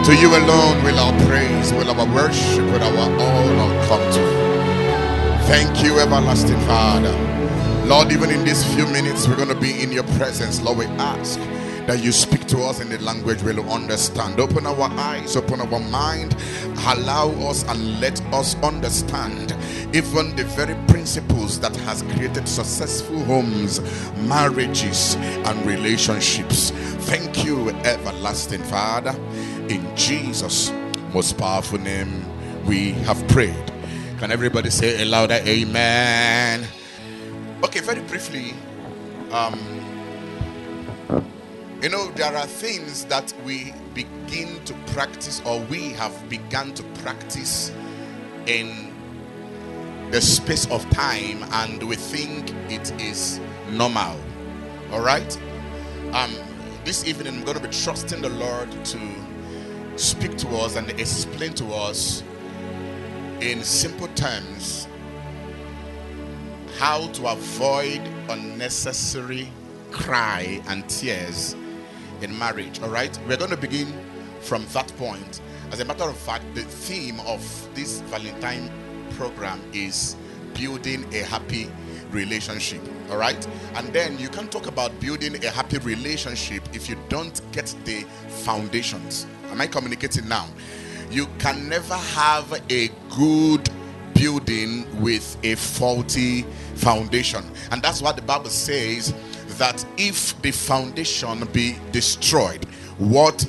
To you alone will our praise, will our worship, will our all come to. Thank you, everlasting Father. Lord, even in these few minutes, we're going to be in your presence. Lord, we ask that you speak to us in the language we'll understand. Open our eyes, open our mind, allow us and let us understand even the very principles that has created successful homes, marriages, and relationships. Thank you, everlasting Father. In Jesus' most powerful name, we have prayed. Can everybody say a louder amen? Okay, very briefly, there are things that we begin to practice, or we have begun to practice in the space of time, and we think it is normal. All right? This evening, I'm going to be trusting the Lord to speak to us and explain to us in simple terms how to avoid unnecessary cry and tears in marriage. All right, we're going to begin from that point. As a matter of fact, the theme of this Valentine program is building a happy relationship. All right, and then you can't talk about building a happy relationship if you don't get the foundations. Am I communicating now? You can never have a good building with a faulty foundation. And that's what the Bible says, that if the foundation be destroyed, what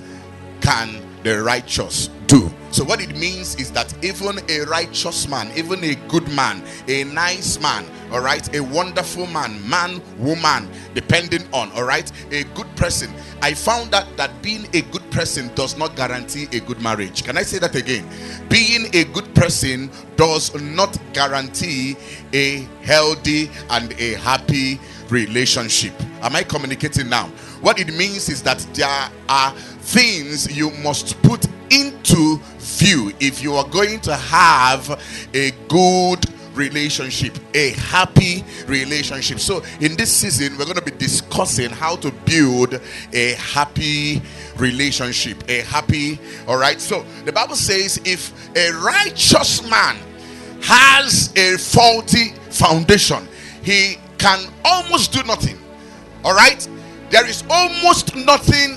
can the righteous do? So what it means is that even a righteous man, even a good man, a nice man, all right, a wonderful man, woman, depending on, all right, a good person. I found out that being a good person does not guarantee a good marriage. Can I say that again? Being a good person does not guarantee a healthy and a happy relationship. Am I communicating now? What it means is that there are things you must put into view if you are going to have a good relationship, a happy relationship. So in this season, we're going to be discussing how to build a happy relationship, all right. So the Bible says if a righteous man has a faulty foundation, he can almost do nothing. All right, there is almost nothing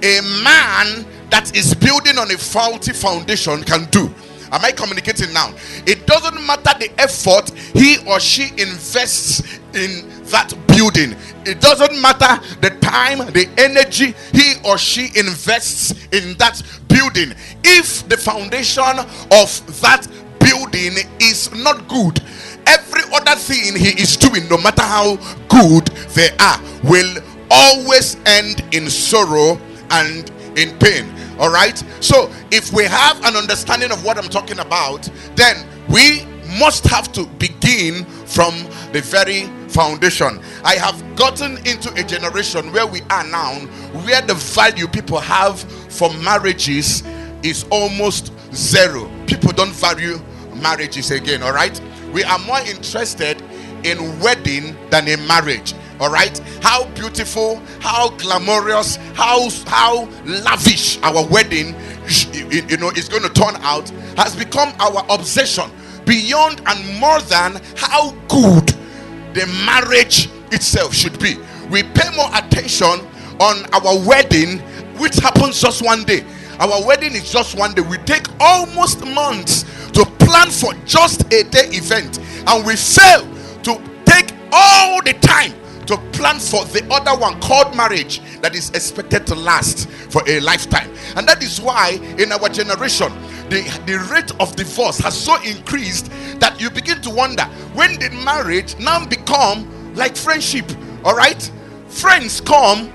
a man that is building on a faulty foundation can do. Am I communicating now? It doesn't matter the effort he or she invests in that building. It doesn't matter the time, the energy he or she invests in that building. If the foundation of that building is not good, every other thing he is doing, no matter how good they are, will always end in sorrow and in pain. All right, so if we have an understanding of what I'm talking about, then we must have to begin from the very foundation. I have gotten into a generation where we are now, where the value people have for marriages is almost zero. People don't value marriages again. All right, we are more interested in wedding than in marriage. All right, how beautiful, how glamorous, how lavish our wedding is going to turn out has become our obsession, beyond and more than how good the marriage itself should be. We pay more attention on our wedding, which happens just one day. Our wedding is just one day. We take almost months to plan for just a day event, and we fail to take all the time to plan for the other one called marriage that is expected to last for a lifetime. And that is why in our generation the rate of divorce has so increased that you begin to wonder, when did marriage now become like friendship? All right, friends come,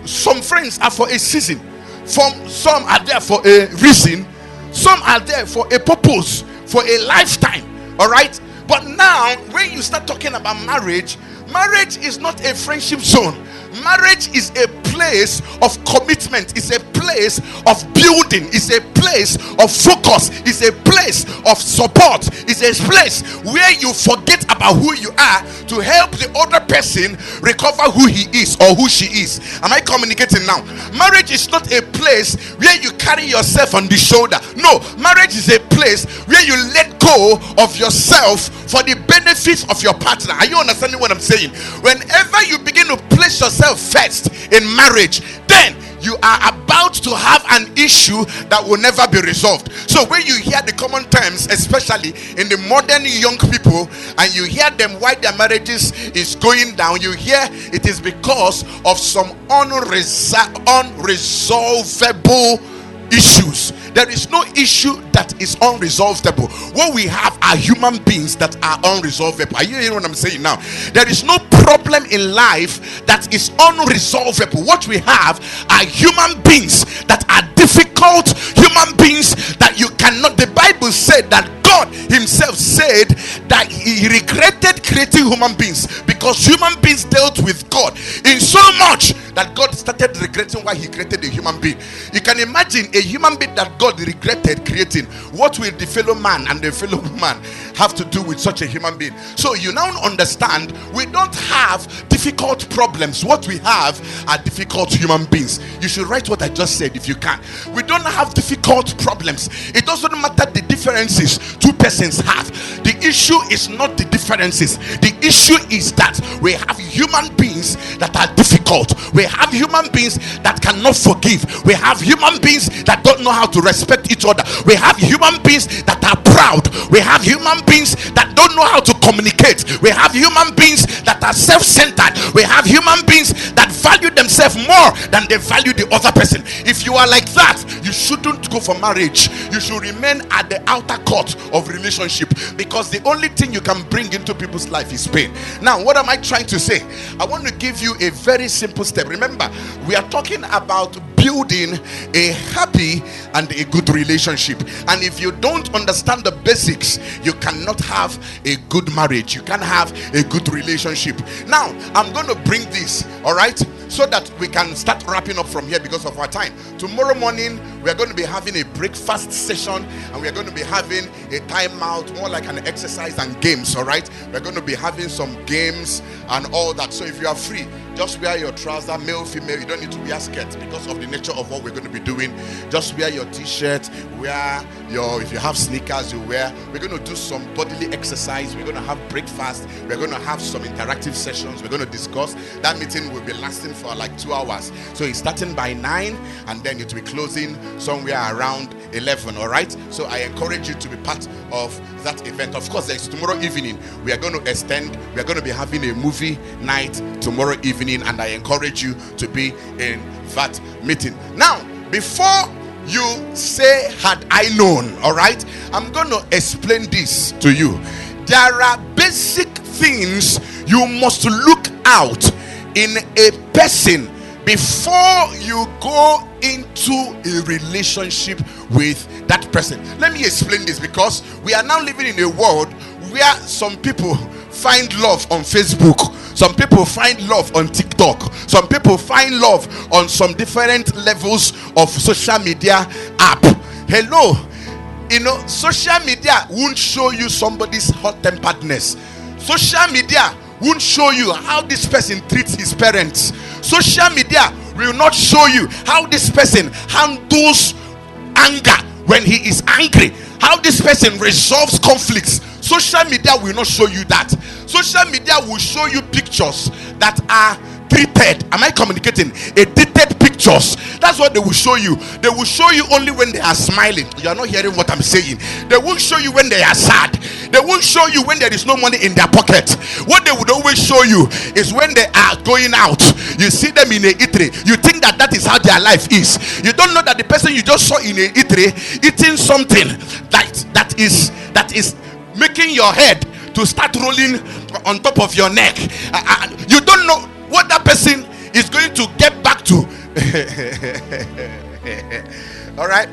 some friends are for a season, some are there for a reason, some are there for a purpose, for a lifetime. All right, but now when you start talking about marriage is not a friendship zone. Marriage is a place of commitment, it's a place of building, it's a place of focus, it's a place of support, it's a place where you forget about who you are to help the other person recover who he is or who she is. Am I communicating now? Marriage is not a place where you carry yourself on the shoulder. No, marriage is a place where you let go of yourself for the benefits of your partner. Are you understanding what I'm saying? Whenever you begin to place yourself first in marriage, then you are about to have an issue that will never be resolved. So when you hear the common terms, especially in the modern young people, and you hear them why their marriages is going down, you hear it is because of some unresolvable issues. There is no issue that is unresolvable. What we have are human beings that are unresolvable. Are you hearing what I'm saying now? There is no problem in life that is unresolvable. What we have are human beings that are difficult, human beings that you cannot. The Bible said that God himself said that he regretted creating human beings because human beings dealt with God in so much that God started regretting why he created a human being. You can imagine a human being that God regretted creating. What will the fellow man and the fellow woman have to do with such a human being? So you now understand, we don't have difficult problems. What we have are difficult human beings. You should write what I just said if you can. We don't have difficult problems. It doesn't matter the differences two persons have. The issue is not the differences. The issue is that we have human beings that are difficult. We have human beings that cannot forgive. We have human beings that don't know how to respect each other. We have human beings that are proud. We have human beings that don't know how to communicate. We have human beings that are self-centered. We have human beings that value themselves more than they value the other person. If you are like that, you shouldn't go for marriage. You should remain at the outer court of relationship, because the only thing you can bring into people's life is pain. Now, what am I trying to say? I want to give you a very simple step. Remember, we are talking about building a happy and a good relationship, and if you don't understand the basics, you cannot have a good marriage, you can't have a good relationship. Now I'm going to bring this, all right, so that we can start wrapping up from here because of our time. Tomorrow morning we are going to be having a breakfast session, and we are going to be having a timeout, more like an exercise and games. All right, we're going to be having some games and all that. So if you are free, just wear your trouser, male, female. You don't need to wear skirts because of the nature of what we're going to be doing. Just wear your t-shirt, wear your, if you have sneakers, you wear. We're going to do some bodily exercise. We're going to have breakfast. We're going to have some interactive sessions. We're going to discuss. That meeting will be lasting for like 2 hours. So it's starting by 9, and then it will be closing somewhere around 11. All right. So I encourage you to be part of that event. Of course, there's tomorrow evening. We are going to extend. We are going to be having a movie night tomorrow evening, and I encourage you to be in that meeting. Now, before you say had I known, all right, I'm going to explain this to you. There are basic things you must look out in a person before you go into a relationship with that person. Let me explain this, because we are now living in a world where some people find love on Facebook, some people find love on TikTok, some people find love on some different levels of social media app. Hello, you know, social media won't show you somebody's hot-temperedness. Social media won't show you how this person treats his parents. Social media will not show you how this person handles anger when he is angry, how this person resolves conflicts. Social media will not show you that. Social media will show you pictures that are treated. Am I communicating? Edited pictures. That's what they will show you. They will show you only when they are smiling. You are not hearing what I'm saying. They won't show you when they are sad. They won't show you when there is no money in their pocket. What they would always show you is when they are going out. You see them in a eatery. You think that that is how their life is. You don't know that the person you just saw in a eatery eating something that is making your head to start rolling on top of your neck. You don't know what that person is going to get back to. All right,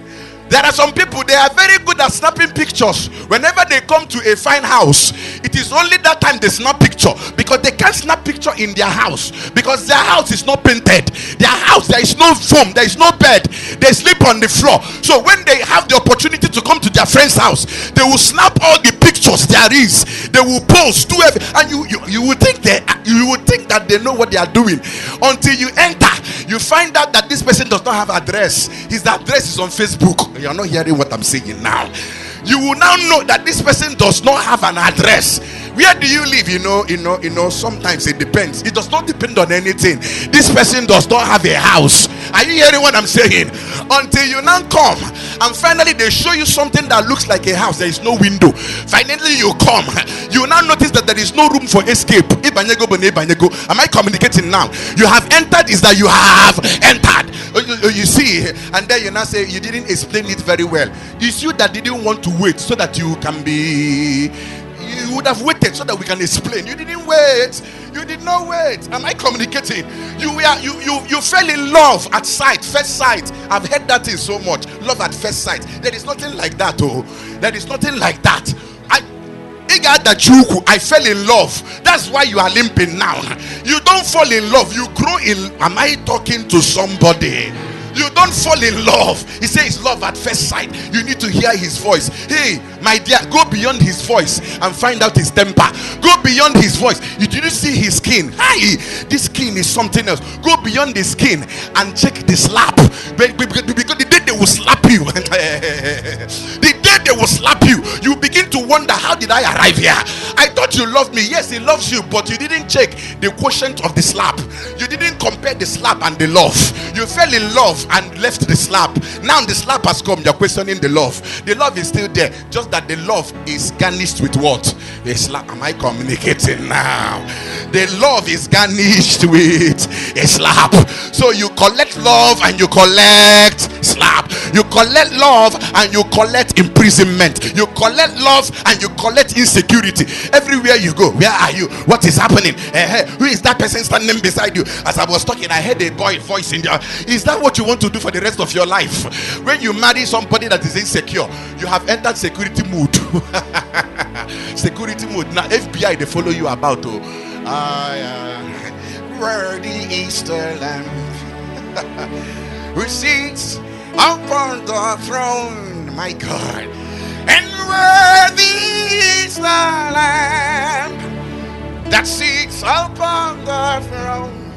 there are some people, they are very good at snapping pictures. Whenever they come to a fine house, It is only that time they snap picture, because they can't snap picture in their house, because their house is not painted. Their house, there is no foam, there is no bed, they sleep on the floor. So when they have the opportunity to come to their friend's house, they will snap all the pictures there is, they will post, do everything, and you would think that they know what they are doing, until you enter, you find out that this person does not have address. His address is on Facebook. You're not hearing what I'm saying now. You will now know that this person does not have an address. Where do you live? Sometimes it depends. It does not depend on anything. This person does not have a house. Are you hearing what I'm saying? Until you now come and finally they show you something that looks like a house. There is no window. Finally you come. You now notice that there is no room for escape. Am I communicating now? You have entered is that you have entered. You see, and then you now say you didn't explain it very well. It's you that didn't want to wait so that you can be. You would have waited so that we can explain. You didn't wait. You did not wait. Am I communicating? You fell in love at sight, first sight. I've heard that thing so much. Love at first sight. There is nothing like that. Oh, there is nothing like that. I fell in love. That's why you are limping now. You don't fall in love. You grow in. Am I talking to somebody? You don't fall in love. He says love at first sight. You need to hear his voice. Hey, my dear, go beyond his voice and find out his temper. Go beyond his voice. You didn't see his skin. Hi, this skin is something else. Go beyond the skin and check the slap. Because the day they will slap you, the day they will slap you, you begin to wonder, how did I arrive here? I thought you loved me. Yes, he loves you, but you didn't check the quotient of the slap. You didn't compare the slap and the love. You fell in love and left the slap. Now the slap has come. You're questioning the love. The love is still there, just that the love is garnished with what? A slap. Am I communicating now? The love is garnished with a slap. So you collect love and you collect slap. You collect love and you collect imprisonment. You collect love and you collect insecurity. Everywhere you go, where are you? What is happening? Who is that person standing beside you? As I was talking, I heard a boy voice in there. Is that what you want to do for the rest of your life? When you marry somebody that is insecure, you have entered security mode. Security mode. Now FBI, they follow you about. Where the Easter Lamb who sits upon the throne, my God, and worthy is the Lamb that sits upon the throne,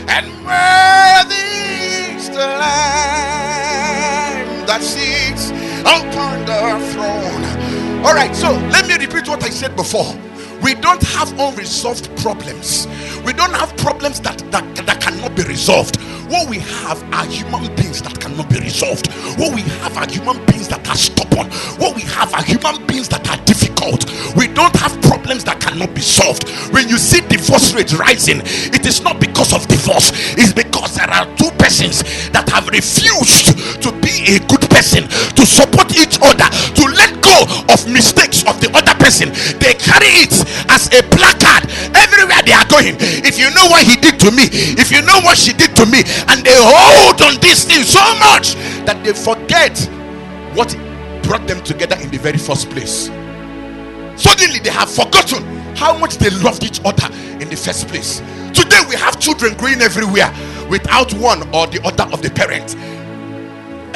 and worthy is the Lamb that sits upon the throne. All right, so let me repeat what I said before. We don't have unresolved problems. We don't have problems that cannot be resolved. What we have are human beings that cannot be resolved. What we have are human beings that are stubborn. What we have are human beings that are difficult. We don't have problems that cannot be solved. When you see divorce rate rising, it is not because of divorce. It's because there are two persons that have refused to be a good person, to support each other, to let go of mistakes of the other person. They carry it as a placard everywhere they are going. If you know what he did to me, if you know what she did to me, and they hold on this thing so much that they forget what brought them together in the very first place. Suddenly they have forgotten how much they loved each other in the first place. Today we have children growing everywhere without one or the other of the parent.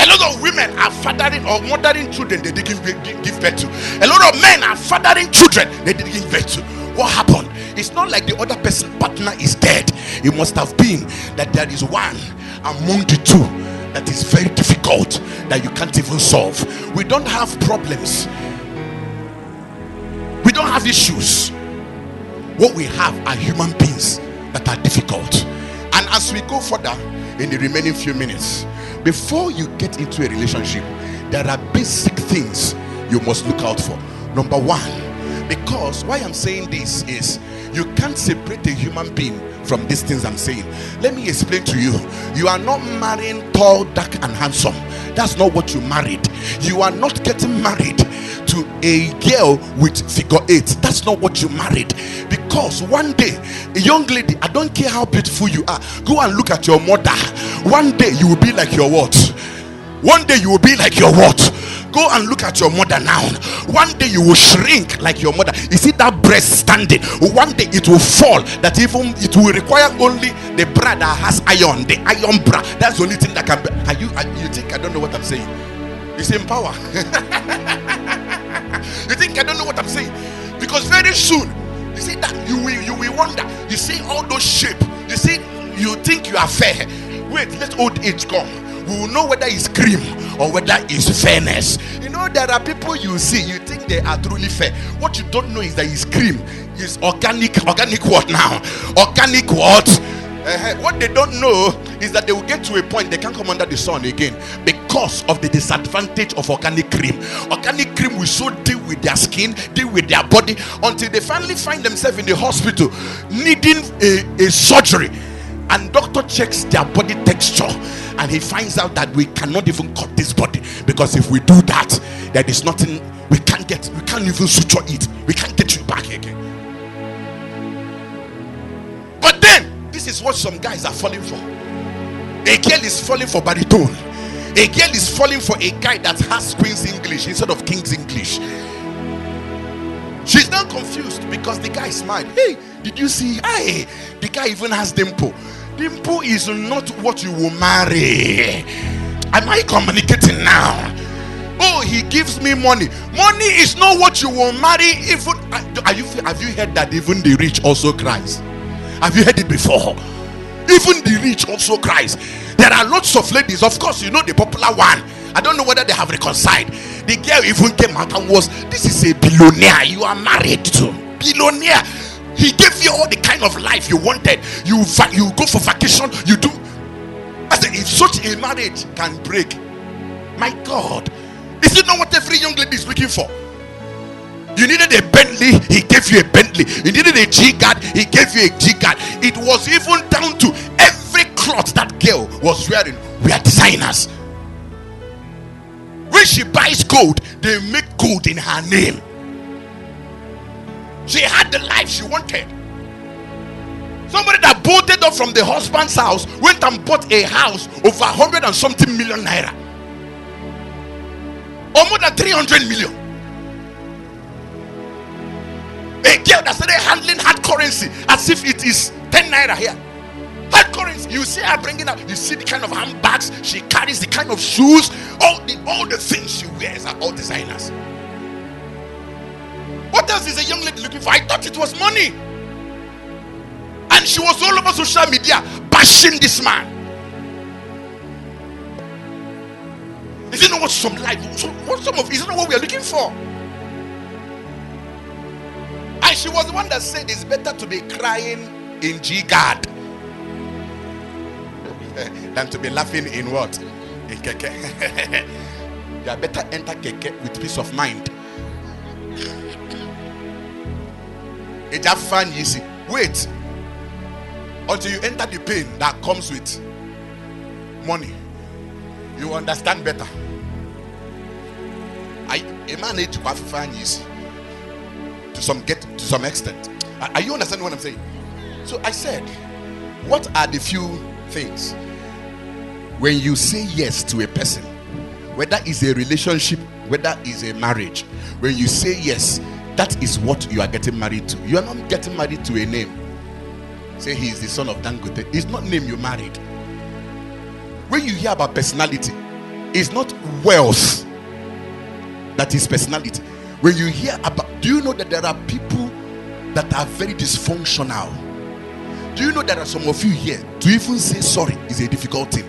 A lot of women are fathering or mothering children they didn't give birth to. A lot of men are fathering children they didn't give birth to. What happened? It's not like the other person's partner is dead. It must have been that there is one among the two that is very difficult, that you can't even solve. We don't have problems. We don't have issues. What we have are human beings that are difficult. And as we go further in the remaining few minutes, before you get into a relationship, there are basic things you must look out for. Number one, because why I'm saying this is you can't separate a human being from these things I'm saying. Let me explain to you. You are not marrying tall, dark and handsome. That's not what you married. You are not getting married to a girl with figure 8. That's not what you married. Because one day, a young lady, I don't care how beautiful you are, go and look at your mother. One day you will be like your what? One day you will be like your what? Go and look at your mother now. One day you will shrink like your mother. You see that breast standing. One day it will fall. That even it will require only the bra that has iron. The iron bra. That's the only thing that can be. You think I don't know what I'm saying? It's in power. You think I don't know what I'm saying? Because very soon, you see that you will wonder. You see all those shape. You see, you think you are fair. Wait, let old age come. We will know whether it's cream or whether it's fairness. You know, there are people you see, you think they are truly fair. What you don't know is that it's cream. It's organic. Organic what now? Organic what? What they don't know is that they will get to a point they can't come under the sun again because of the disadvantage of organic cream. Organic cream will so deal with their skin, deal with their body, until they finally find themselves in the hospital needing a surgery, and doctor checks their body texture and he finds out that we cannot even cut this body, because if we do that, there is nothing we can't even suture it. We can't get you back again. But then this is what some guys are falling for. A girl is falling for baritone. A girl is falling for a guy that has Queen's English instead of King's English. She's not confused because the guy smiled. Hey, did you see? Hey, the guy even has dimple. Dimple is not what you will marry. Am I communicating now? Oh, he gives me money. Money is not what you will marry. Even have you heard that even the rich also cries? Have you heard it before? Even the rich also cries. There are lots of ladies, of course, you know the popular one. I don't know whether they have reconciled. The girl even came out and was, this is a billionaire you are married to. Billionaire. He gave you all the kind of life you wanted. You go for vacation, you do. I said, if such a marriage can break, my God, is it not what every young lady is looking for? You needed a Bentley, he gave you a Bentley. You needed a G-Guard, he gave you a G-Guard. It was even down to every cloth that girl was wearing were designers. When she buys gold, they make gold in her name. She had the life she wanted. Somebody that bolted up from the husband's house went and bought a house over 100 and something million naira, or more than 300 million. A girl that started handling hard currency as if it is 10 naira here. Hard currency. You see her bringing up. You see the kind of handbags she carries, the kind of shoes, all the things she wears are all designers. What else is a young lady looking for? I thought it was money. And she was all over social media bashing this man. Is it not what some life? Is it not what we are looking for? And she was the one that said it's better to be crying in G-Guard than to be laughing in what? In keke. You are better enter keke with peace of mind. It's a fun, you see. Wait until you enter the pain that comes with money. You understand better. A man needs to have fun, you see. To some extent. Are you understanding what I'm saying? So I said, what are the few things when you say yes to a person, whether it's a relationship, whether it's a marriage, when you say yes, that is what you are getting married to. You are not getting married to a name. Say he is the son of Dangote. It's not name you married. When you hear about personality, it's not wealth that is personality. When you hear about, do you know that there are people that are very dysfunctional? Do you know there are some of you here, to even say sorry is a difficult thing?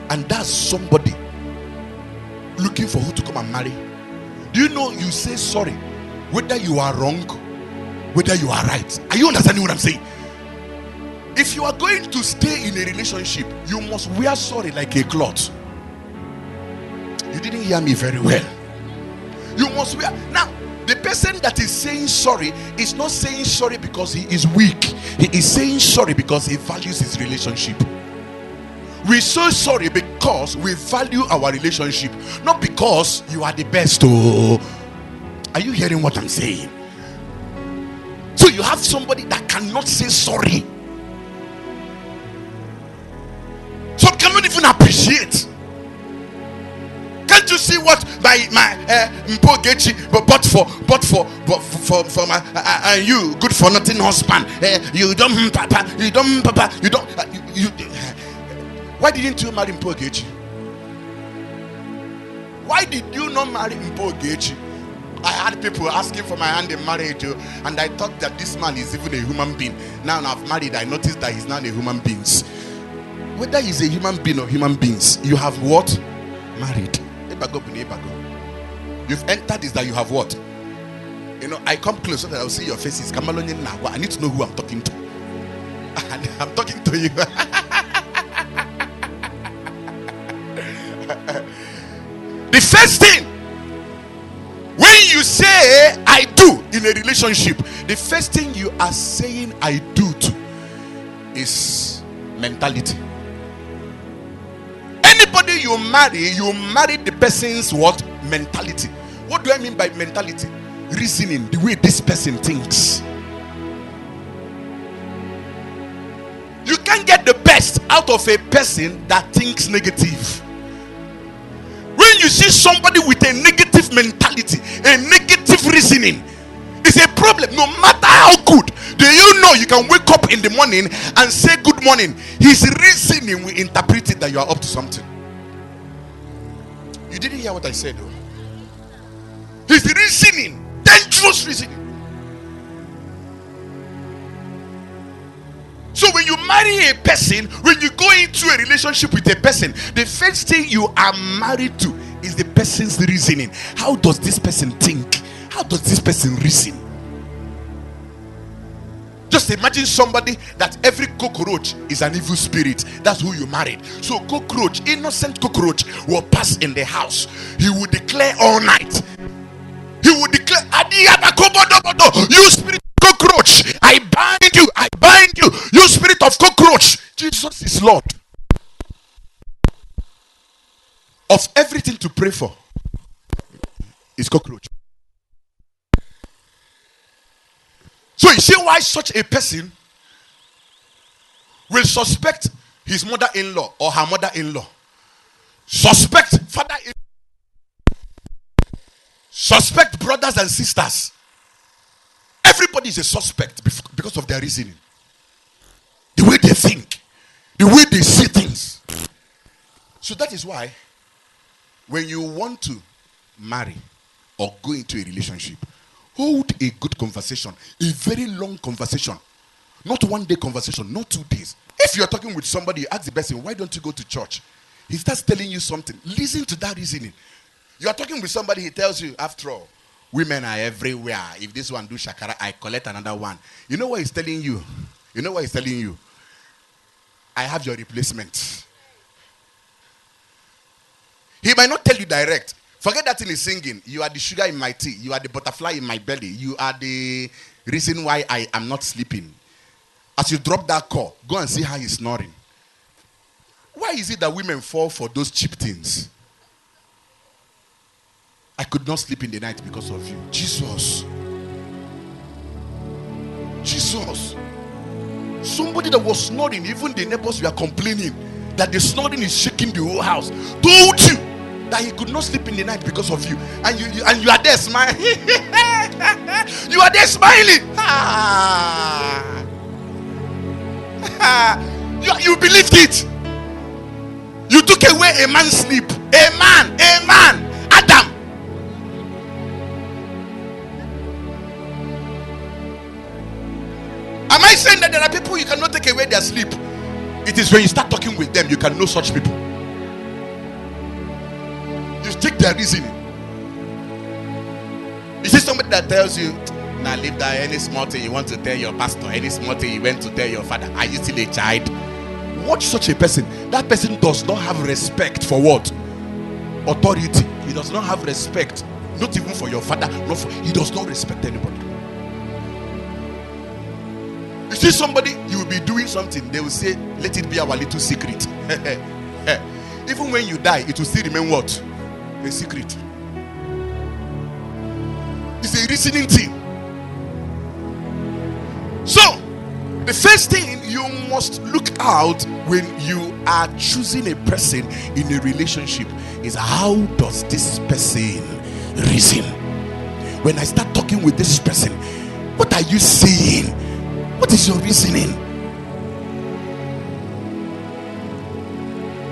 And that's somebody looking for who to come and marry. Do you know you say sorry whether you are wrong, whether you are right? Are you understanding what I'm saying? If you are going to stay in a relationship, you must wear sorry like a cloth. You didn't hear me very well. You must wear. Now, the person that is saying sorry is not saying sorry because he is weak. He is saying sorry because he values his relationship. We say sorry because we value our relationship, not because you are the best. Oh, are you hearing what I'm saying? So you have somebody that cannot say sorry. Some cannot even appreciate. Can't you see what my Mpogechi bought for my and you good for nothing husband? You don't papa. Why didn't you marry Mpogechi? Why did you not marry Mpogechi? I had people asking for my hand in marriage, and I thought that this man is even a human being. Now I've married, I noticed that he's not a human being. Whether he's a human being or human beings, you have what? Married. You've entered is that you have what? You know, I come close so that I'll see your faces. I need to know who I'm talking to. And I'm talking to you. The first thing, when you say I do in a relationship, the first thing you are saying I do to is mentality. Anybody you marry the person's what? Mentality. What do I mean by mentality? Reasoning, the way this person thinks. You can't get the best out of a person that thinks negative. When you see somebody with a negative mentality, a negative reasoning, it's a problem. No matter how good, do you know you can wake up in the morning and say good morning? His reasoning will interpret it that you are up to something. You didn't hear what I said though. His reasoning, dangerous reasoning. So when you marry a person, when you go into a relationship with a person, the first thing you are married to is the person's reasoning. How does this person think? How does this person reason? Just imagine somebody that every cockroach is an evil spirit. That's who you married. So cockroach, innocent cockroach, will pass in the house. He will declare all night. He will declare, you spirit of cockroach, I bind you, I bind you, you spirit of cockroach. Jesus is Lord. Of everything to pray for is cockroach. So you see why such a person will suspect his mother-in-law or her mother-in-law, suspect father-in-law, suspect brothers and sisters. Everybody is a suspect because of their reasoning, the way they think, the way they see things. So that is why when you want to marry or go into a relationship, hold a good conversation, a very long conversation, not 1 day conversation, not 2 days. If you are talking with somebody, you ask the person, why don't you go to church? He starts telling you something. Listen to that reasoning. You are talking with somebody, he tells you, after all, women are everywhere. If this one do shakara, I collect another one. You know what he's telling you? You know what he's telling you? I have your replacement. He might not tell you direct. Forget that thing is singing. You are the sugar in my tea. You are the butterfly in my belly. You are the reason why I am not sleeping. As you drop that call, go and see how he's snoring. Why is it that women fall for those cheap things? I could not sleep in the night because of you. Jesus. Jesus. Somebody that was snoring, even the neighbors were complaining that the snoring is shaking the whole house, told you that he could not sleep in the night because of you, and you are there smiling. You are there smiling. You believed it. You took away a man's sleep. A man, Adam. Am I saying that there are people you cannot take away their sleep? It is when you start talking with them you can know such people. You take their reasoning. You see somebody that tells you, now leave that, any small thing you want to tell your pastor, any small thing you went to tell your father, are you still a child? Watch such a person. That person does not have respect for what? Authority. He does not have respect, not even for your father. He does not respect anybody. You see somebody, you will be doing something, they will say, let it be our little secret. Even when you die, it will still remain what? A secret. It's a reasoning thing. So, The first thing you must look out when you are choosing a person in a relationship is, how does this person reason? When I start talking with this person, what are you saying? What is your reasoning?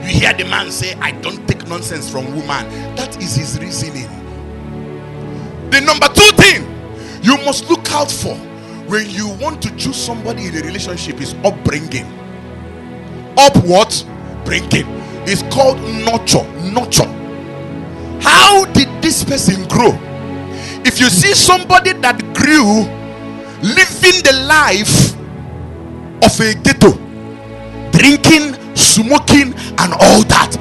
You hear the man say, I don't take nonsense from woman. That is his reasoning. The number two thing you must look out for when you want to choose somebody in a relationship is upbringing. Up what? Bringing. It's called nurture. Nurture. How did this person grow? If you see somebody that grew living the life of a ghetto, drinking, smoking, and all that,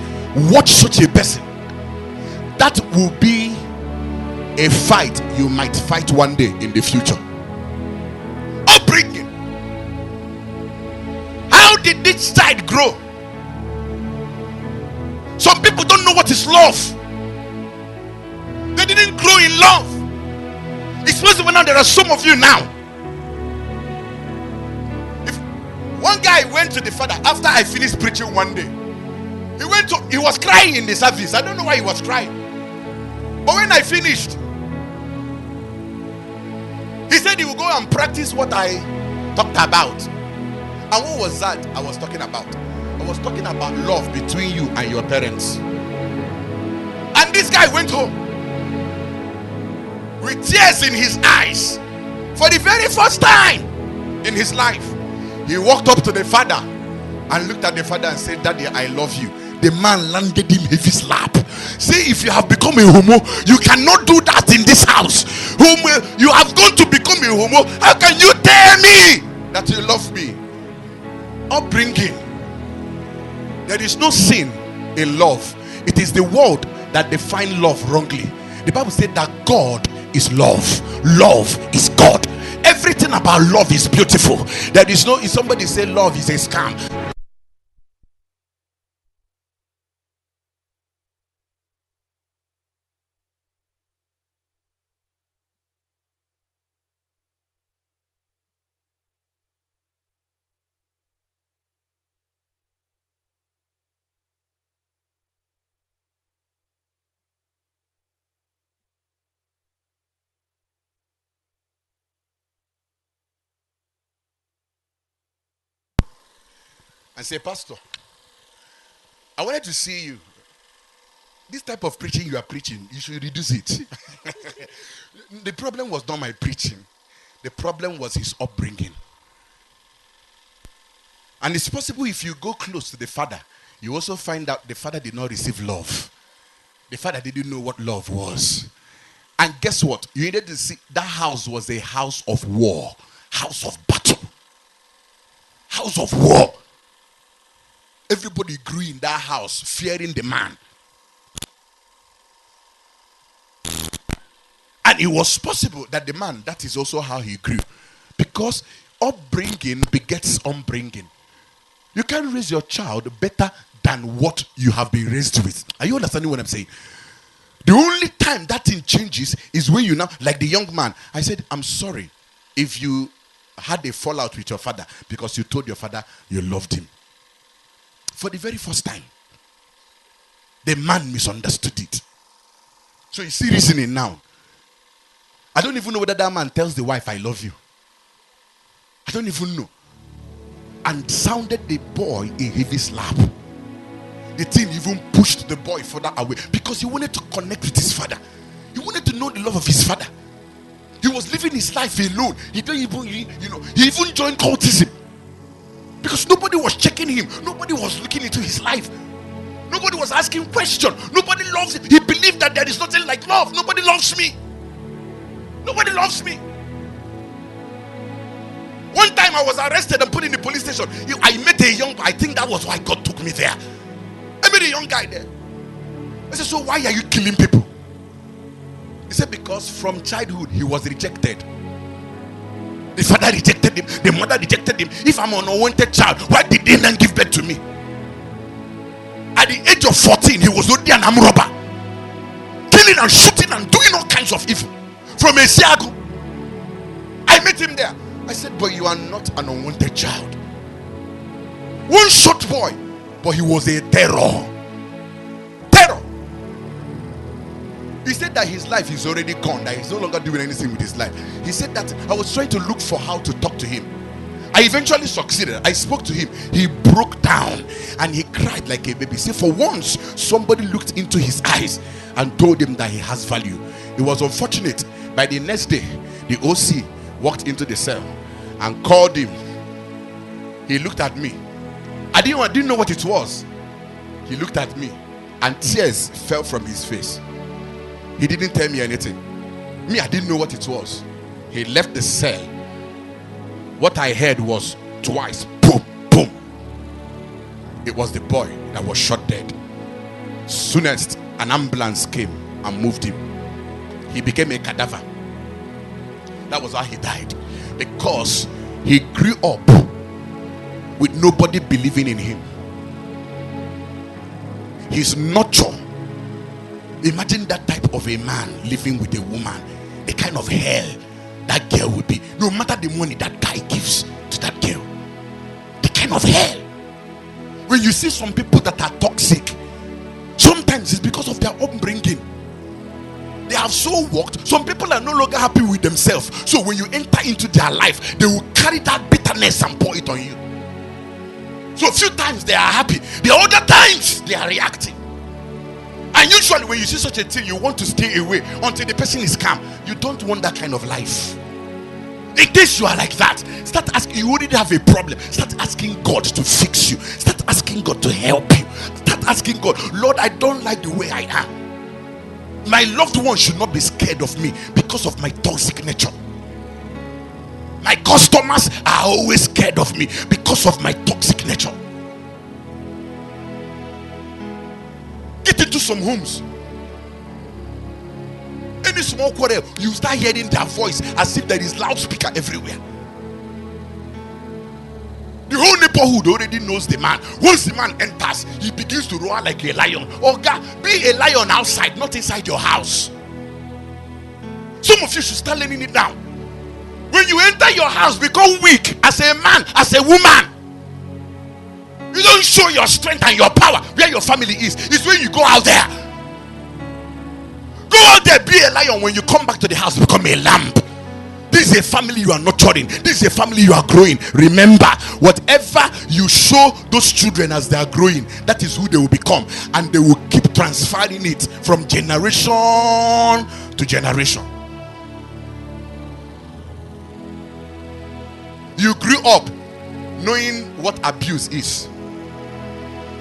watch such a person. That will be a fight you might fight one day in the future. Upbringing. How did this child grow? Some people don't know what is love. They didn't grow in love. Especially now, there are some of you now. If one guy went to the father after I finished preaching one day, he was crying in the service. I don't know why he was crying. But when I finished, he said he would go and practice what I talked about. And what was that I was talking about? I was talking about love between you and your parents. And this guy went home with tears in his eyes for the very first time in his life. He walked up to the father and looked at the father and said, Daddy, I love you. The man landed him heavy slap. Say, if you have become a homo, you cannot do that in this house. Homo, you have gone to become a homo. How can you tell me that you love me? Upbringing. There is no sin in love. It is the world that defines love wrongly. The Bible said that God is love. Love is God. Everything about love is beautiful. There is no, if somebody say love is a scam, and say, Pastor, I wanted to see you. This type of preaching you are preaching, you should reduce it. The problem was not my preaching. The problem was his upbringing. And it's possible if you go close to the father, you also find out the father did not receive love. The father didn't know what love was. And guess what? You needed to see that house was a house of war, house of battle, house of war. Everybody grew in that house fearing the man. And it was possible that the man, that is also how he grew. Because upbringing begets upbringing. You can raise your child better than what you have been raised with. Are you understanding what I'm saying? The only time that thing changes is when you now, like the young man, I said, I'm sorry if you had a fallout with your father because you told your father you loved him. For the very first time, the man misunderstood it. So you see reasoning now. I don't even know whether that man tells the wife, I love you. I don't even know. And sounded the boy a heavy slap. The thing even pushed the boy further away because he wanted to connect with his father. He wanted to know the love of his father. He was living his life alone. He don't even, he even joined cultism. Because nobody was checking him. Nobody was looking into his life. Nobody was asking questions. Nobody loves him. He believed that there is nothing like love. Nobody loves me. Nobody loves me. One time I was arrested and put in the police station. I met a young guy. I think that was why God took me there. I met a young guy there. I said, so why are you killing people? He said, because from childhood he was rejected. The father rejected him. The mother rejected him. If I'm an unwanted child, why did they then give birth to me? At the age of 14, he was already an armed robber, killing and shooting and doing all kinds of evil from Esiago. I met him there. I said, but you are not an unwanted child. One short boy, but he was a terror. Terror. He said that his life is already gone, that he's no longer doing anything with his life. He said that I was trying to look for how to talk to him. I eventually succeeded. I spoke to him. He broke down and he cried like a baby. See, for once, somebody looked into his eyes and told him that he has value. It was unfortunate. By the next day, the OC walked into the cell and called him. He looked at me. I didn't know what it was. He looked at me and tears fell from his face. He didn't tell me anything. Me, I didn't know what it was. He left the cell. What I heard was twice, boom, boom. It was the boy that was shot dead. Soonest an ambulance came and moved him. He became a cadaver. That was how he died. Because he grew up with nobody believing in him. His nurture. Imagine that type of a man living with a woman. The kind of hell that girl will be. No matter the money that guy gives to that girl. The kind of hell. When you see some people that are toxic, sometimes it's because of their upbringing. They have so worked. Some people are no longer happy with themselves. So when you enter into their life, they will carry that bitterness and pour it on you. So a few times they are happy. The other times they are reacting. And usually when you see such a thing, you want to stay away until the person is calm. You don't want that kind of life. In case you are like that, start asking. You already have a problem. Start asking God to fix you. Start asking God to help you. Start asking God, Lord, I don't like the way I am. My loved one should not be scared of me because of my toxic nature. My customers are always scared of me because of my toxic nature. Get into some homes. Any small quarrel, you start hearing their voice as if there is loudspeaker everywhere. The whole neighborhood already knows the man. Once the man enters, he begins to roar like a lion. Oh God, be a lion outside, not inside your house. Some of you should start learning it now. When you enter your house, become weak as a man, as a woman. You don't show your strength and your power where your family is. It's when you go out there. Go out there, be a lion. When you come back to the house, become a lamb. This is a family you are nurturing. This is a family you are growing. Remember, whatever you show those children as they are growing, that is who they will become. And they will keep transferring it from generation to generation. You grew up knowing what abuse is.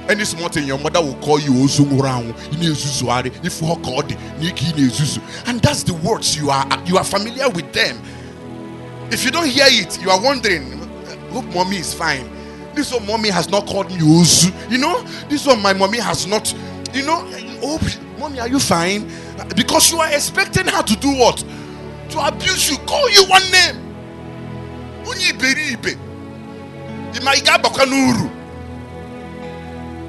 Any small thing, your mother will call you Ozungurang, and that's the words you are familiar with them. If you don't hear it, you are wondering, hope mommy is fine. This one mommy has not called me Ozu. You know, this one my mommy has not, you know, oh mommy, are you fine? Because you are expecting her to do what? To abuse you, call you one name.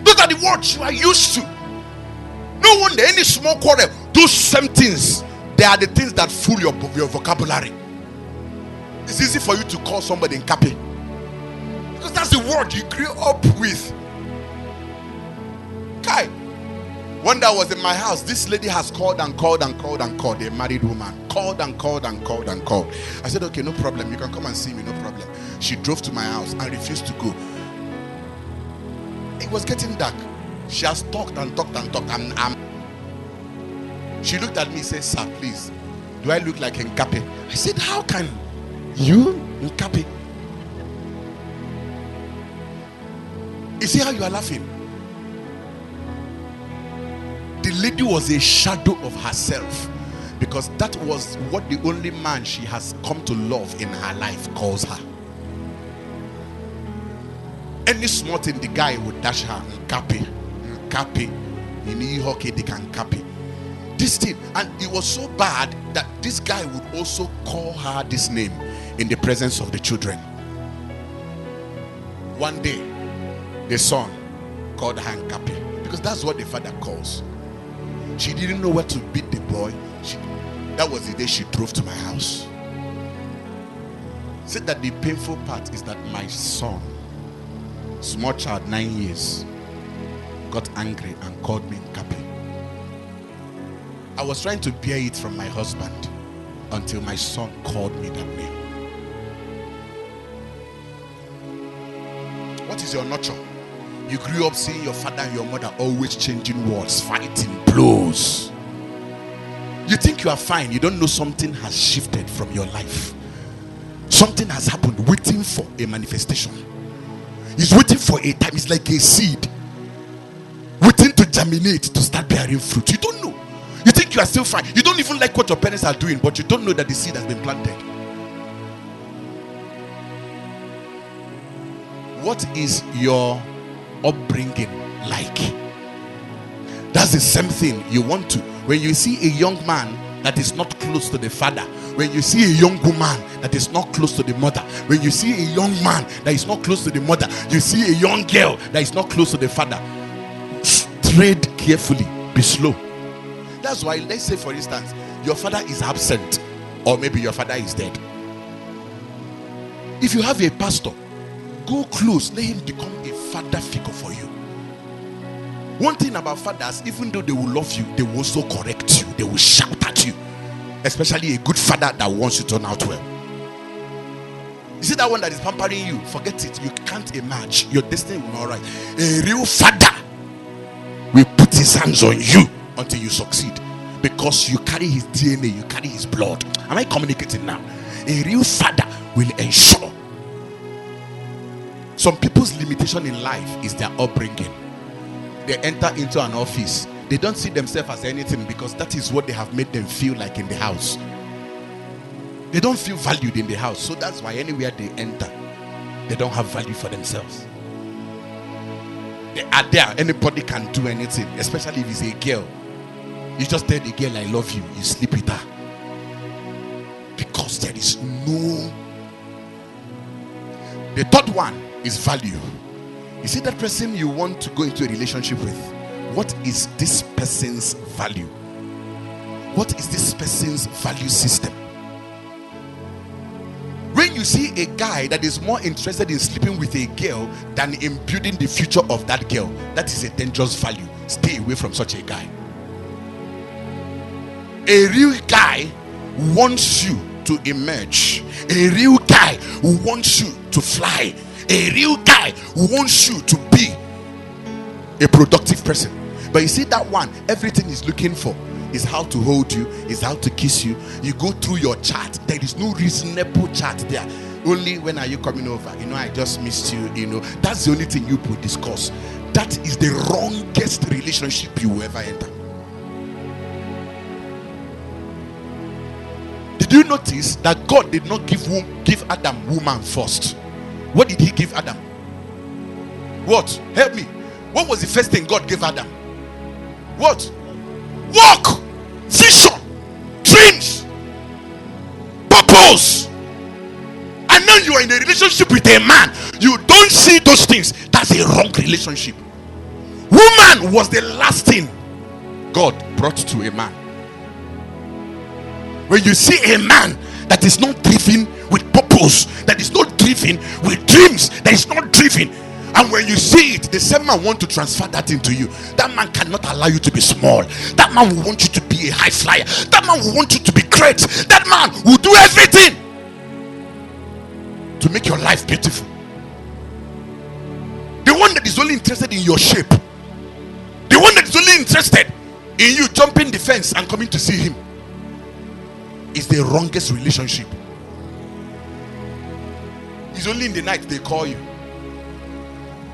Those are the words you are used to. No wonder any small quarrel, those same things, they are the things that fool your vocabulary. It's easy for you to call somebody Nkapi because that's the word you grew up with. Kai, one day I was in my house, this lady has called and called and called and called, a married woman, called and called and called and called. I said, okay, no problem, you can come and see me, no problem. She drove to my house and refused to go. It was getting dark. She has talked and talked and talked. She looked at me and said, sir, please, do I look like Nkapi? I said, how can you, Nkapi? You see how you are laughing? The lady was a shadow of herself, because that was what the only man she has come to love in her life calls her. Any small thing, the guy would dash her, Nkapi, Nkapi, in hockey they can Nkapi. This thing, and it was so bad that this guy would also call her this name in the presence of the children. One day, the son called her Nkapi because that's what the father calls. She didn't know where to beat the boy. That was the day she drove to my house. Said that the painful part is that my son, small child, 9 years, got angry and called me Nkapi. I was trying to bear it from my husband until my son called me that name. What is your nurture? You grew up seeing your father and your mother always changing words, fighting, blows. You think you are fine. You don't know something has shifted from your life. Something has happened, waiting for a manifestation. It's waiting for a time. It's like a seed waiting to germinate, to start bearing fruit. You don't know. You think you are still fine. You don't even like what your parents are doing, but you don't know that the seed has been planted. What is your upbringing like? That's the same thing you want to. When you see a young man that is not close to the father, when you see a young woman that is not close to the mother, when you see a young man that is not close to the mother, you see a young girl that is not close to the father, tread carefully, be slow. That's why, let's say for instance, your father is absent, or maybe your father is dead. If you have a pastor, go close, let him become a father figure for you. One thing about fathers, even though they will love you, they will also correct you, they will shout at you. Especially a good father that wants you to turn out well. You see that one that is pampering you, forget it. You can't emerge. Your destiny will not rise. A real father will put his hands on you until you succeed, because you carry his DNA, you carry his blood. Am I communicating now? A real father will ensure. Some people's limitation in life is their upbringing. They enter into an office, they don't see themselves as anything because that is what they have made them feel like in the house. They don't feel valued in the house, so that's why anywhere they enter, they don't have value for themselves. They are there, anybody can do anything, especially if it's a girl. You just tell the girl I love you, you sleep with her, because there is no. The third one is value. You see that person you want to go into a relationship with, what is this person's value? What is this person's value system? When you see a guy that is more interested in sleeping with a girl than in building the future of that girl, that is a dangerous value. Stay away from such a guy. A real guy wants you to emerge. A real guy wants you to fly. A real guy wants you to be a productive person. But you see that one, everything he's looking for is how to hold you, is how to kiss you. You go through your chat, there is no reasonable chat there. Only when are you coming over? I just missed you. That's the only thing you could discuss. That is the wrongest relationship you will ever enter. Did you notice that God did not give Adam woman first? What did he give Adam? What? Help me. What was the first thing God gave Adam? What? Work, vision, dreams, purpose. And now you are in a relationship with a man. You don't see those things. That's a wrong relationship. Woman was the last thing God brought to a man. When you see a man that is not driven with purpose, that is not driven with dreams, that is not driven, and when you see it, the same man want to transfer that into you. That man cannot allow you to be small. That man will want you to be a high flyer. That man will want you to be great. That man will do everything to make your life beautiful. The one that is only interested in your shape, the one that is only interested in you jumping the fence and coming to see him, is the wrongest relationship. It's only in the night they call you.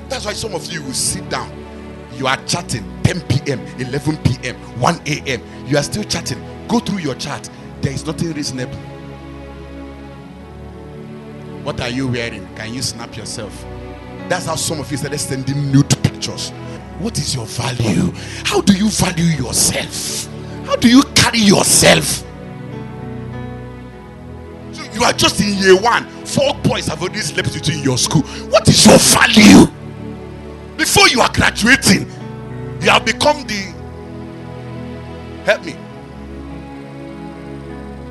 That's why some of you will sit down. You are chatting 10 p.m., 11 p.m., 1 a.m. You are still chatting. Go through your chat. There is nothing reasonable. What are you wearing? Can you snap yourself? That's how some of you started sending nude pictures. What is your value? How do you value yourself? How do you carry yourself? So you are just in year one. 4 boys have already slept with you in your school. What is your value? Before you are graduating, you have become the, help me,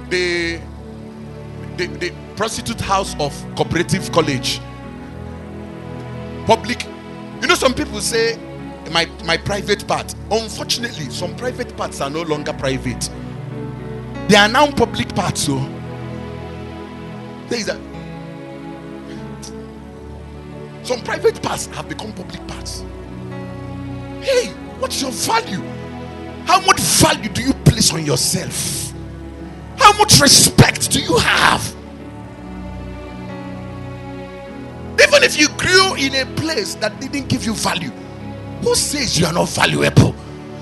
the prostitute house of cooperative college. Public. You know, some people say my private part. Unfortunately, some private parts are no longer private. They are now public parts. So there is a some private parts have become public parts. Hey, what's your value? How much value do you place on yourself? How much respect do you have? Even if you grew in a place that didn't give you value, who says you are not valuable?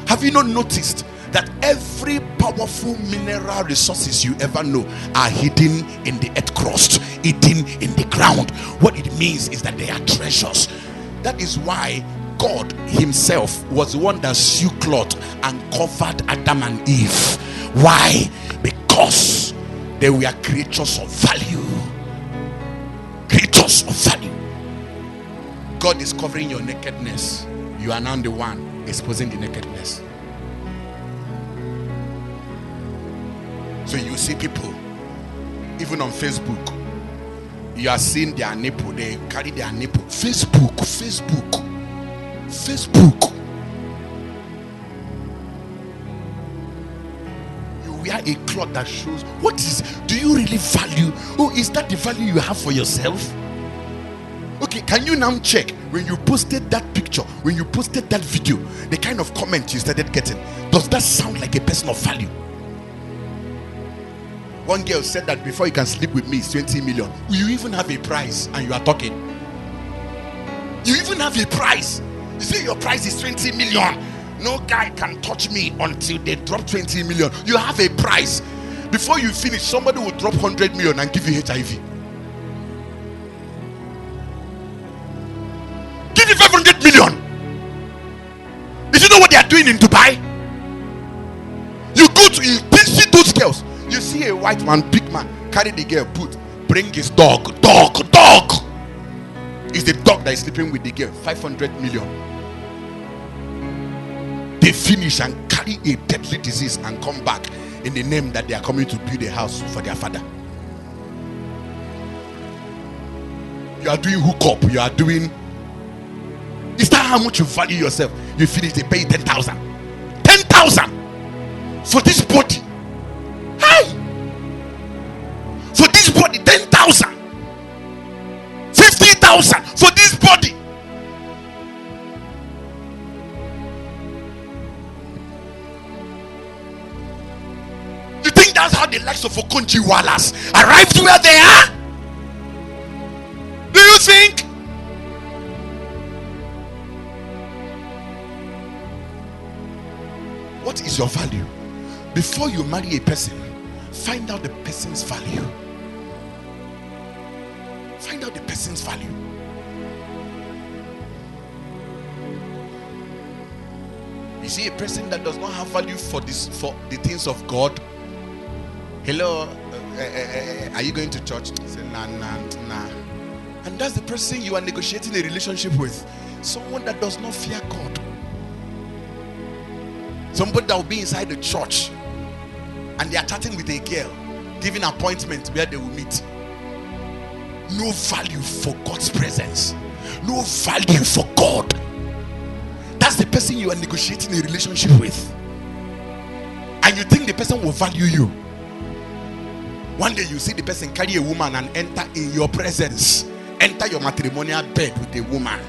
Have you not noticed that every powerful mineral resources you ever know are hidden in the earth crust, hidden in the ground? What it means is that they are treasures. That is why God himself was the one that sewed cloth and covered Adam and Eve. Why? Because they were creatures of value. Creatures of value. God is covering your nakedness. You are now the one exposing the nakedness. So you see people, even on Facebook, you are seeing their nipple. They carry their nipple. Facebook. You wear a cloth that shows. What is? Do you really value? Oh, is that the value you have for yourself? Okay, can you now check when you posted that picture, when you posted that video, the kind of comment you started getting? Does that sound like a person of value? One girl said that before you can sleep with me, it's 20 million. You even have a price and you are talking. You even have a price. You say your price is 20 million. No guy can touch me until they drop 20 million. You have a price. Before you finish, somebody will drop 100 million and give you HIV. Give you 500 million. Did you know what they are doing in Dubai? You go to, you see those girls. You see a white man, big man, carry the girl, bring his dog. It's the dog that is sleeping with the girl. 500 million. They finish and carry a deadly disease and come back in the name that they are coming to build a house for their father. You are doing hookup. You are doing. Is that how much you value yourself? You finish, they pay 10,000. 10,000 for this body. Hey! For this body, 10,000. 50,000 for this body. You think that's how the likes of Okonji Wallace arrived where they are? Do you think? What is your value? Before you marry a person, find out the person's value. Find out the person's value. You see a person that does not have value for the things of God. Hello, are you going to church? Say nah. And that's the person you are negotiating a relationship with. Someone that does not fear God. Somebody that will be inside the church and they are chatting with a girl, giving appointment where they will meet. No value for God's presence. No value for God. That's the person you are negotiating a relationship with. And you think the person will value you. One day you see the person carry a woman and enter in your presence. Enter your matrimonial bed with a woman.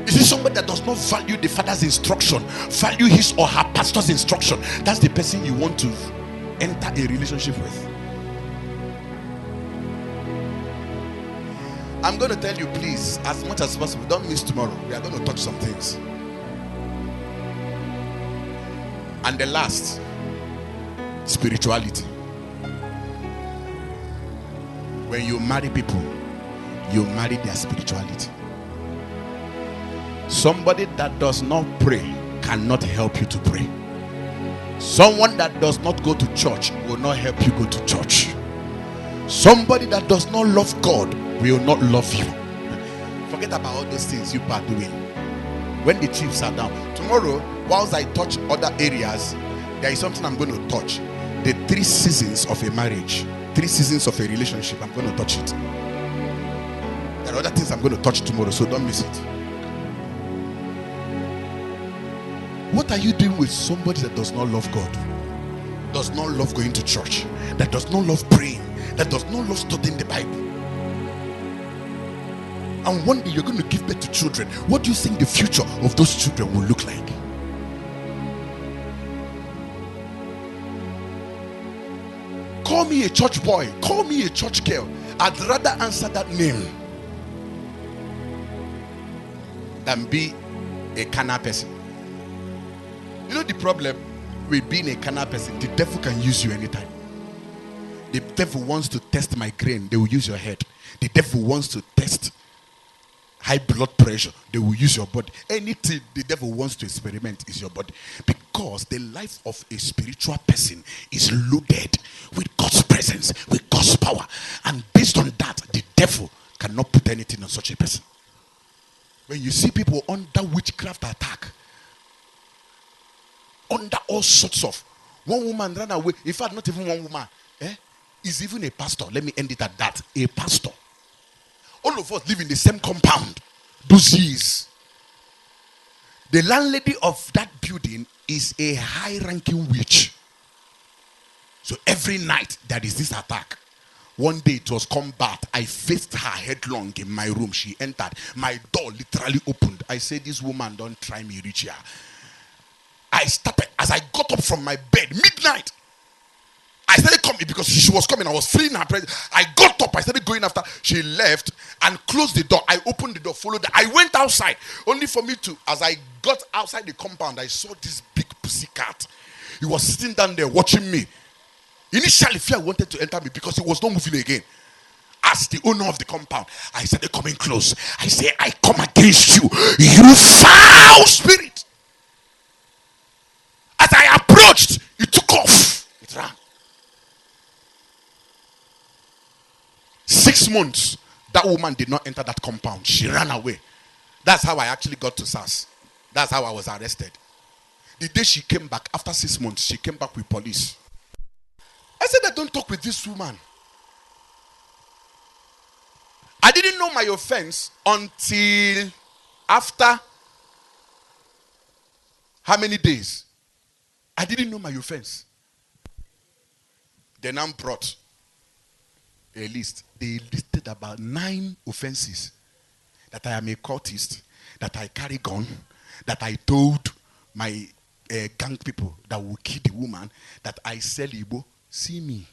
You see somebody that does not value the father's instruction, value his or her pastor's instruction. That's the person you want to enter a relationship with. I'm going to tell you, please, as much as possible, don't miss tomorrow. We are going to touch some things. And the last, spirituality. When you marry people, you marry their spirituality. Somebody that does not pray cannot help you to pray. Someone that does not go to church will not help you go to church. Somebody that does not love God will not love you. Forget about all those things you are doing. When the chiefs are down, tomorrow, whilst I touch other areas, there is something I'm going to touch. The 3 seasons of a marriage. 3 seasons of a relationship. I'm going to touch it. There are other things I'm going to touch tomorrow, so don't miss it. What are you doing with somebody that does not love God, does not love going to church, that does not love praying, that does not love studying the Bible? And one day you're going to give birth to children. What do you think the future of those children will look like? Call me a church boy, call me a church girl. I'd rather answer that name than be a carnal person. You know the problem with being a carnal person? The devil can use you anytime. The devil wants to test migraine, they will use your head. The devil wants to test high blood pressure, they will use your body. Anything the devil wants to experiment is your body, because the life of a spiritual person is loaded with God's presence, with God's power, and based on that, the devil cannot put anything on such a person. When you see people under witchcraft attack, under all sorts of, one woman ran away, in fact not even one woman, is even a pastor. Let me end it at that. A pastor. All of us live in the same compound those years. The landlady of that building is a high-ranking witch. So every night there is this attack. One day it was combat. I faced her headlong in my room. She entered. My door literally opened. I said, this woman, don't try me reach here. I started, as I got up from my bed, midnight, I started coming because she was coming. I was freeing her presence. I got up. I started going after. She left and closed the door. I opened the door, followed her. I went outside, only for me to, as I got outside the compound, I saw this big pussy cat. He was sitting down there watching me. Initially, fear wanted to enter me because he was not moving again. As the owner of the compound, I started coming close. I say, I come against you, you foul spirit. As I approached, it took off. It ran. 6 months, that woman did not enter that compound. She ran away. That's how I actually got to SARS. That's how I was arrested. The day she came back, after 6 months, she came back with police. I said, I don't talk with this woman. I didn't know my offense until after how many days? I didn't know my offense. They now brought a list. They listed about 9 offenses. That I am a cultist, that I carry gun, that I told my gang people that will kill the woman, that I sell Igbo. See me.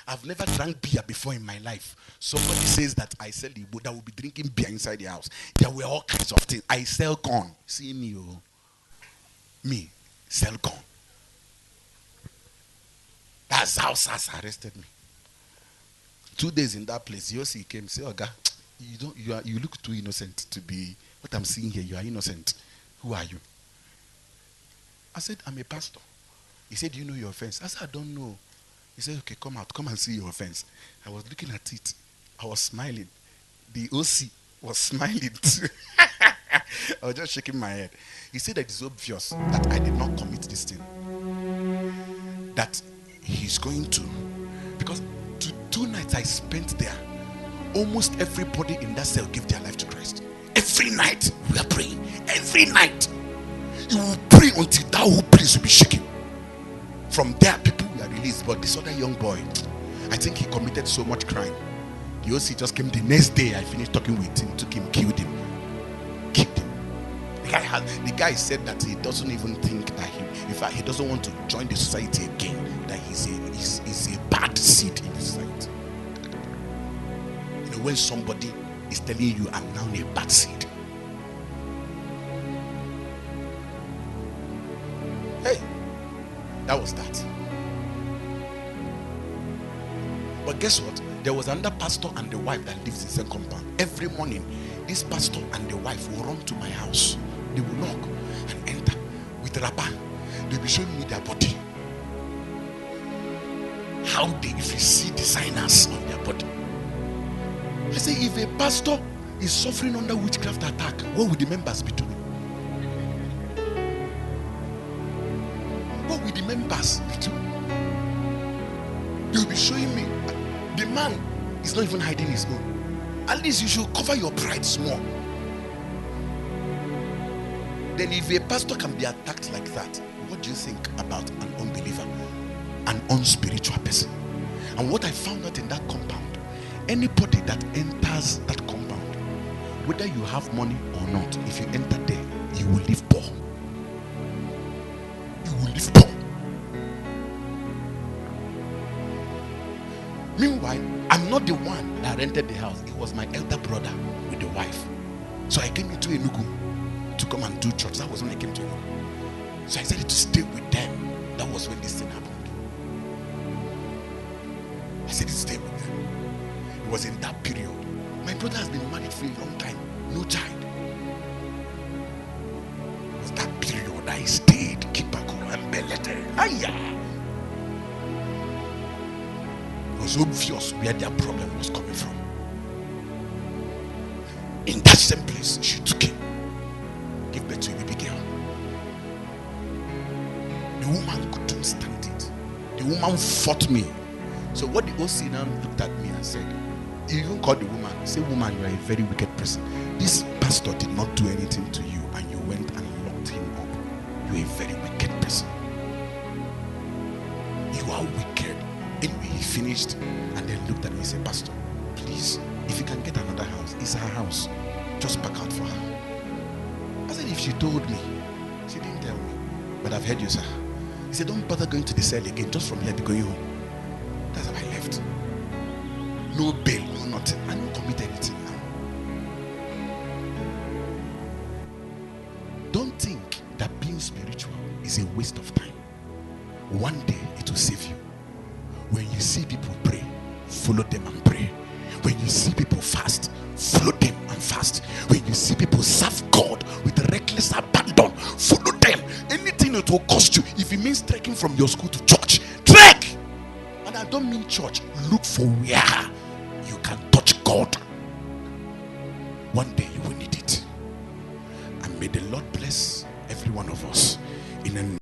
I've never drank beer before in my life. Somebody says that I sell Igbo, that will be drinking beer inside the house. There were all kinds of things. I sell gun. See me, oh. Me, sell gun. That's how SARS arrested me. 2 days in that place, Yossi came, say, Oga, you look too innocent to be what I'm seeing here. You are innocent. Who are you? I said, I'm a pastor. He said, do you know your offense? I said, I don't know. He said, okay, come out, come and see your offense. I was looking at it. I was smiling. The OC was smiling too. I was just shaking my head. He said that it's obvious that I did not commit this thing. That he's going to, because 2 nights I spent there, almost everybody in that cell gave their life to Christ. Every night we are praying. Every night. You will pray until that whole place will be shaking. From there, people were released. But this other young boy, I think he committed so much crime. The OC just came the next day. I finished talking with him, took him, killed him. Kicked him. The guy said that he doesn't even think that in fact, he doesn't want to join the society again. That he's a bad seed in the society. You know, when somebody is telling you, I'm now a bad seed. Hey, that was that. But guess what? There was another pastor and the wife that lives in the same compound. Every morning, this pastor and the wife will run to my house. They will knock and enter with wrapper. They'll be showing me their body. How they, if you see designers on their body. I say, if a pastor is suffering under witchcraft attack, what would the members be doing? What would the members be doing? They'll be showing me. The man is not even hiding his own. At least you should cover your pride small. Then if a pastor can be attacked like that, what do you think about an unbeliever, an unspiritual person? And what I found out in that compound, anybody that enters that compound, whether you have money or not, if you enter there, you will live poor. You will live poor. Meanwhile, I'm not the one that rented the house. It was my elder brother with the wife. So I came into Enugu to come and do church. That was when I came to Enugu. So I decided to stay with them. That was when this thing happened. I said to stay with them. It was in that period. My brother has been married for a long time. No child. It was that period I stayed. Kipako and Belete. Hiya. It was obvious where their problem was coming from. In that same place, she took him, gave birth to a baby girl. The woman couldn't stand it. The woman fought me. So what the OC now looked at me and said, he even called the woman. He said, woman, you are a very wicked person. This pastor did not do anything to you and you went and locked him up. You are a very wicked person. You are wicked. Anyway, he finished and then looked at me and said, pastor, please, if you can get another house, it's her house. Just back out for her. I said, if she told me, she didn't tell me, but I've heard you, sir. He said, don't bother going to the cell again. Just from here, be going home. That's how I left. No bail, no nothing. I don't commit anything now. Don't think that being spiritual is a waste of time. One day it will save you. When you see people pray, follow them and pray. When you see people fast, follow them and fast. When you see people serve God with reckless abandon, follow them. Anything it will cost you, if it means trekking from your school to church, trek. And I don't mean church. Look for where you can touch God. One day you will need it. And may the Lord bless every one of us in a